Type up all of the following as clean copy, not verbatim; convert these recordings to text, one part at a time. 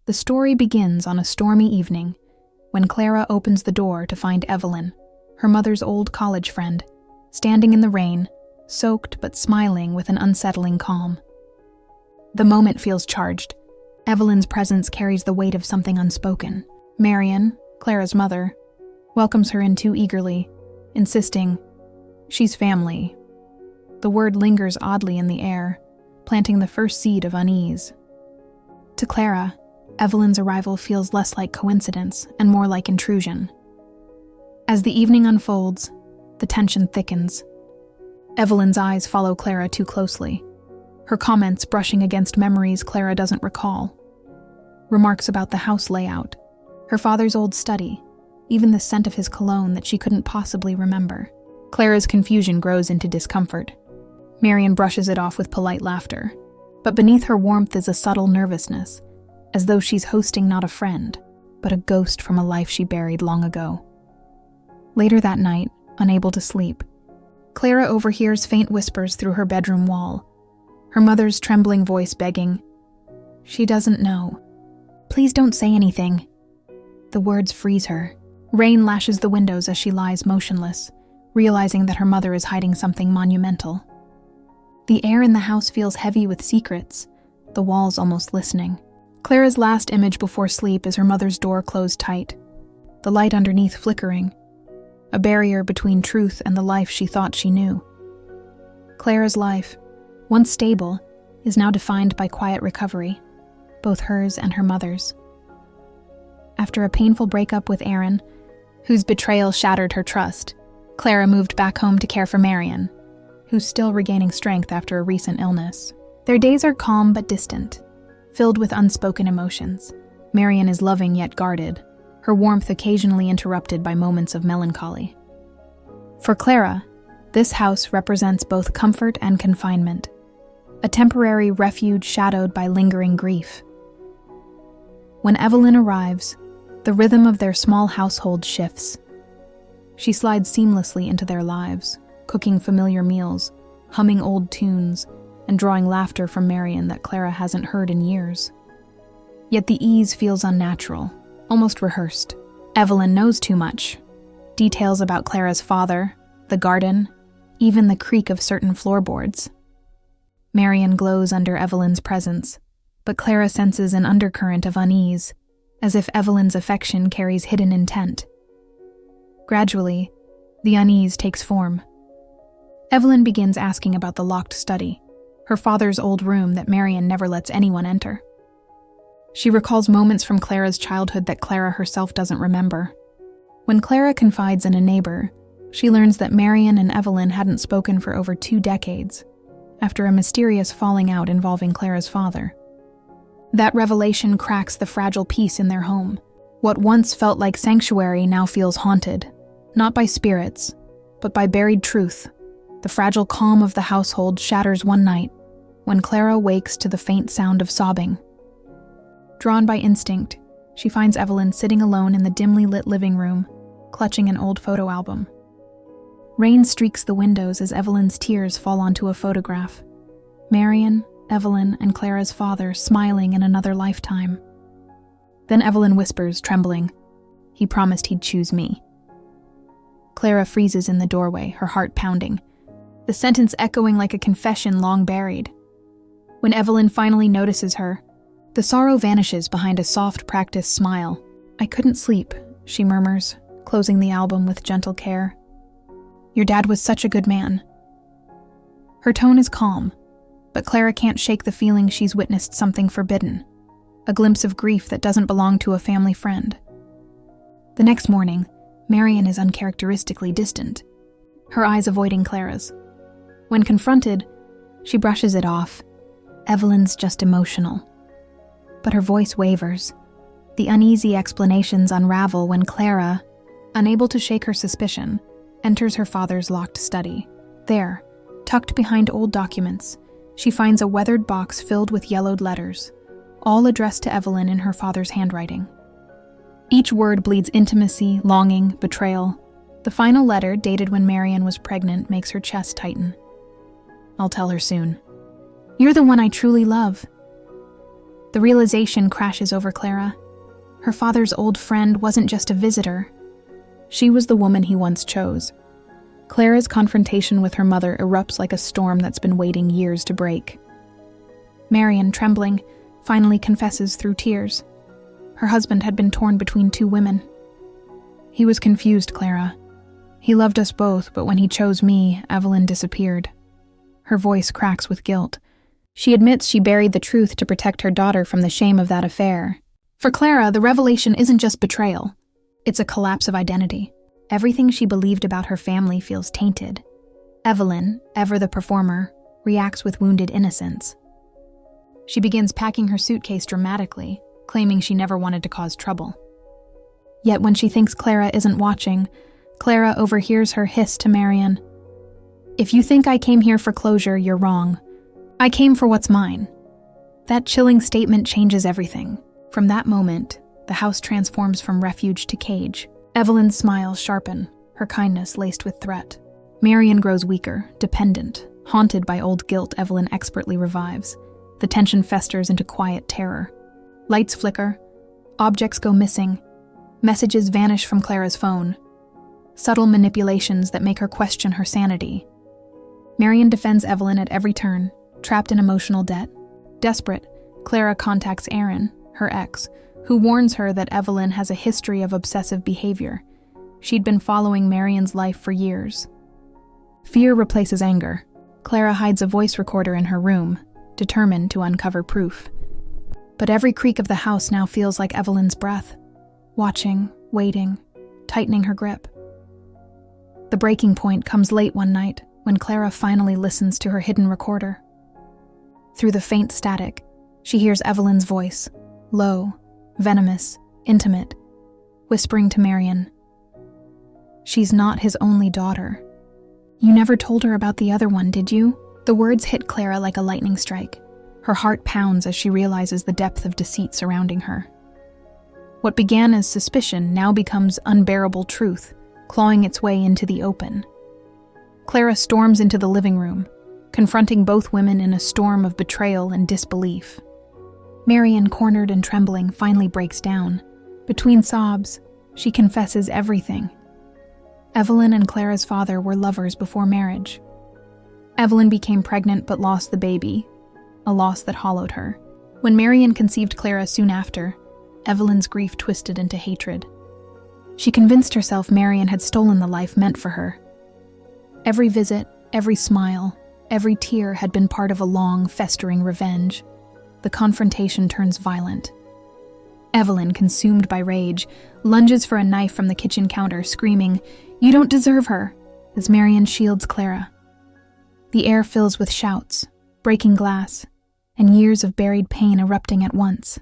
The story begins on a stormy evening when Clara opens the door to find Evelyn, her mother's old college friend, standing in the rain, soaked but smiling with an unsettling calm. The moment feels charged. Evelyn's presence carries the weight of something unspoken. Marian, Clara's mother, welcomes her in too eagerly, insisting, "She's family." The word lingers oddly in the air, planting the first seed of unease. To Clara, Evelyn's arrival feels less like coincidence and more like intrusion. As the evening unfolds, the tension thickens. Evelyn's eyes follow Clara too closely, her comments brushing against memories Clara doesn't recall. Remarks about the house layout, her father's old study, even the scent of his cologne that she couldn't possibly remember. Clara's confusion grows into discomfort. Marian brushes it off with polite laughter, but beneath her warmth is a subtle nervousness, as though she's hosting not a friend, but a ghost from a life she buried long ago. Later that night, unable to sleep, Clara overhears faint whispers through her bedroom wall, her mother's trembling voice begging, "She doesn't know. Please don't say anything." The words freeze her. Rain lashes the windows as she lies motionless, realizing that her mother is hiding something monumental. The air in the house feels heavy with secrets, the walls almost listening. Clara's last image before sleep is her mother's door closed tight, the light underneath flickering, a barrier between truth and the life she thought she knew. Clara's life, once stable, is now defined by quiet recovery, both hers and her mother's. After a painful breakup with Aaron, whose betrayal shattered her trust, Clara moved back home to care for Marian, who's still regaining strength after a recent illness. Their days are calm but distant, filled with unspoken emotions. Marian is loving yet guarded, her warmth occasionally interrupted by moments of melancholy. For Clara, this house represents both comfort and confinement, a temporary refuge shadowed by lingering grief. When Evelyn arrives, the rhythm of their small household shifts. She slides seamlessly into their lives, cooking familiar meals, humming old tunes, and drawing laughter from Marian that Clara hasn't heard in years. Yet the ease feels unnatural, almost rehearsed. Evelyn knows too much. Details about Clara's father, the garden, even the creak of certain floorboards. Marian glows under Evelyn's presence, but Clara senses an undercurrent of unease, as if Evelyn's affection carries hidden intent. Gradually, the unease takes form. Evelyn begins asking about the locked study, her father's old room that Marian never lets anyone enter. She recalls moments from Clara's childhood that Clara herself doesn't remember. When Clara confides in a neighbor, she learns that Marian and Evelyn hadn't spoken for over 2 decades, after a mysterious falling out involving Clara's father. That revelation cracks the fragile peace in their home. What once felt like sanctuary now feels haunted, not by spirits, but by buried truth. The fragile calm of the household shatters one night when Clara wakes to the faint sound of sobbing. Drawn by instinct, she finds Evelyn sitting alone in the dimly lit living room, clutching an old photo album. Rain streaks the windows as Evelyn's tears fall onto a photograph. Marian, Evelyn, and Clara's father smiling in another lifetime. Then Evelyn whispers, trembling, "He promised he'd choose me." Clara freezes in the doorway, her heart pounding, the sentence echoing like a confession long buried. When Evelyn finally notices her, the sorrow vanishes behind a soft, practiced smile. "I couldn't sleep," she murmurs, closing the album with gentle care. "Your dad was such a good man." Her tone is calm, but Clara can't shake the feeling she's witnessed something forbidden, a glimpse of grief that doesn't belong to a family friend. The next morning, Marian is uncharacteristically distant, her eyes avoiding Clara's. When confronted, she brushes it off. Evelyn's just emotional. But her voice wavers. The uneasy explanations unravel when Clara, unable to shake her suspicion, enters her father's locked study. There, tucked behind old documents, she finds a weathered box filled with yellowed letters, all addressed to Evelyn in her father's handwriting. Each word bleeds intimacy, longing, betrayal. The final letter, dated when Marian was pregnant, makes her chest tighten. "I'll tell her soon. You're the one I truly love." The realization crashes over Clara. Her father's old friend wasn't just a visitor. She was the woman he once chose. Clara's confrontation with her mother erupts like a storm that's been waiting years to break. Marion, trembling, finally confesses through tears. Her husband had been torn between two women. He was confused, Clara. He loved us both, but when he chose me, Evelyn disappeared. Her voice cracks with guilt. She admits she buried the truth to protect her daughter from the shame of that affair. For Clara, the revelation isn't just betrayal. It's a collapse of identity. Everything she believed about her family feels tainted. Evelyn, ever the performer, reacts with wounded innocence. She begins packing her suitcase dramatically, claiming she never wanted to cause trouble. Yet when she thinks Clara isn't watching, Clara overhears her hiss to Marion. "If you think I came here for closure, you're wrong. I came for what's mine." That chilling statement changes everything. From that moment, the house transforms from refuge to cage. Evelyn's smiles sharpen, her kindness laced with threat. Marion grows weaker, dependent, haunted by old guilt Evelyn expertly revives. The tension festers into quiet terror. Lights flicker, objects go missing, messages vanish from Clara's phone. Subtle manipulations that make her question her sanity. Marion defends Evelyn at every turn, trapped in emotional debt. Desperate, Clara contacts Aaron, her ex, who warns her that Evelyn has a history of obsessive behavior. She'd been following Marion's life for years. Fear replaces anger. Clara hides a voice recorder in her room, determined to uncover proof. But every creak of the house now feels like Evelyn's breath, watching, waiting, tightening her grip. The breaking point comes late one night when Clara finally listens to her hidden recorder. Through the faint static, she hears Evelyn's voice, low, venomous, intimate, whispering to Marion. She's not his only daughter. You never told her about the other one, did you? The words hit Clara like a lightning strike. Her heart pounds as she realizes the depth of deceit surrounding her. What began as suspicion now becomes unbearable truth, clawing its way into the open. Clara storms into the living room, confronting both women in a storm of betrayal and disbelief. Marion, cornered and trembling, finally breaks down. Between sobs, she confesses everything. Evelyn and Clara's father were lovers before marriage. Evelyn became pregnant but lost the baby, a loss that hollowed her. When Marion conceived Clara soon after, Evelyn's grief twisted into hatred. She convinced herself Marion had stolen the life meant for her. Every visit, every smile, every tear had been part of a long, festering revenge. The confrontation turns violent. Evelyn, consumed by rage, lunges for a knife from the kitchen counter, screaming, "You don't deserve her," as Marion shields Clara. The air fills with shouts, breaking glass, and years of buried pain erupting at once.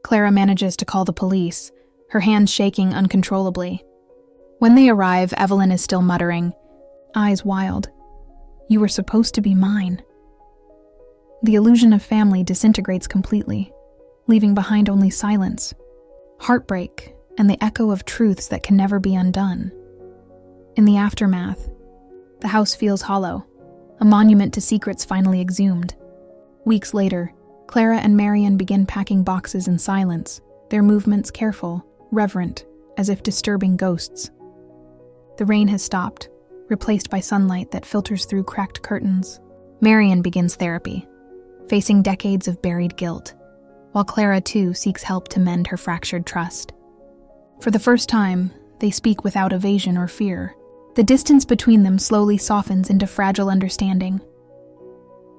Clara manages to call the police, her hands shaking uncontrollably. When they arrive, Evelyn is still muttering, eyes wild. "You were supposed to be mine." The illusion of family disintegrates completely, leaving behind only silence, heartbreak, and the echo of truths that can never be undone. In the aftermath, the house feels hollow, a monument to secrets finally exhumed. Weeks later, Clara and Marion begin packing boxes in silence, their movements careful, reverent, as if disturbing ghosts. The rain has stopped, replaced by sunlight that filters through cracked curtains. Marion begins therapy, facing decades of buried guilt, while Clara too seeks help to mend her fractured trust. For the first time, they speak without evasion or fear. The distance between them slowly softens into fragile understanding.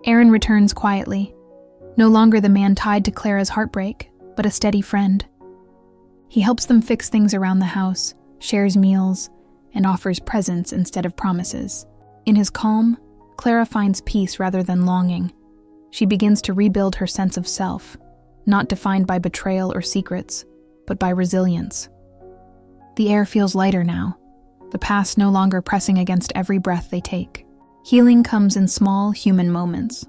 Aaron returns quietly, no longer the man tied to Clara's heartbreak, but a steady friend. He helps them fix things around the house, shares meals, and offers presents instead of promises. In his calm, Clara finds peace rather than longing. She begins to rebuild her sense of self, not defined by betrayal or secrets, but by resilience. The air feels lighter now, the past no longer pressing against every breath they take. Healing comes in small, human moments.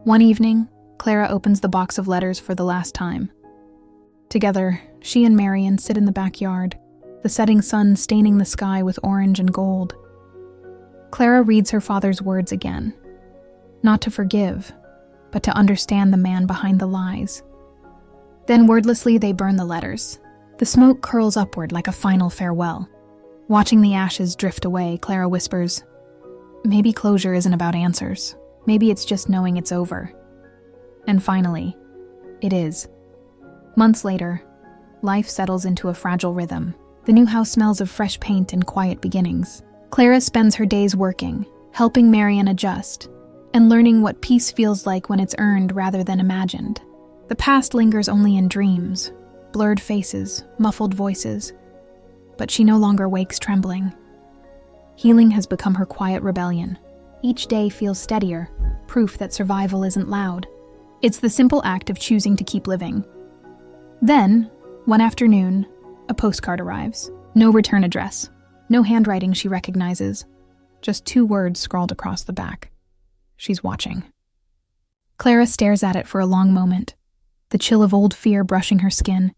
One evening, Clara opens the box of letters for the last time. Together, she and Marion sit in the backyard, the setting sun staining the sky with orange and gold. Clara reads her father's words again. Not to forgive, but to understand the man behind the lies. Then wordlessly they burn the letters. The smoke curls upward like a final farewell. Watching the ashes drift away, Clara whispers, "Maybe closure isn't about answers. Maybe it's just knowing it's over." And finally, it is. Months later, life settles into a fragile rhythm. The new house smells of fresh paint and quiet beginnings. Clara spends her days working, helping Marian adjust, and learning what peace feels like when it's earned rather than imagined. The past lingers only in dreams, blurred faces, muffled voices, but she no longer wakes trembling. Healing has become her quiet rebellion. Each day feels steadier, proof that survival isn't loud. It's the simple act of choosing to keep living. Then, one afternoon, a postcard arrives. No return address, no handwriting she recognizes, just 2 words scrawled across the back. She's watching. Clara stares at it for a long moment, the chill of old fear brushing her skin.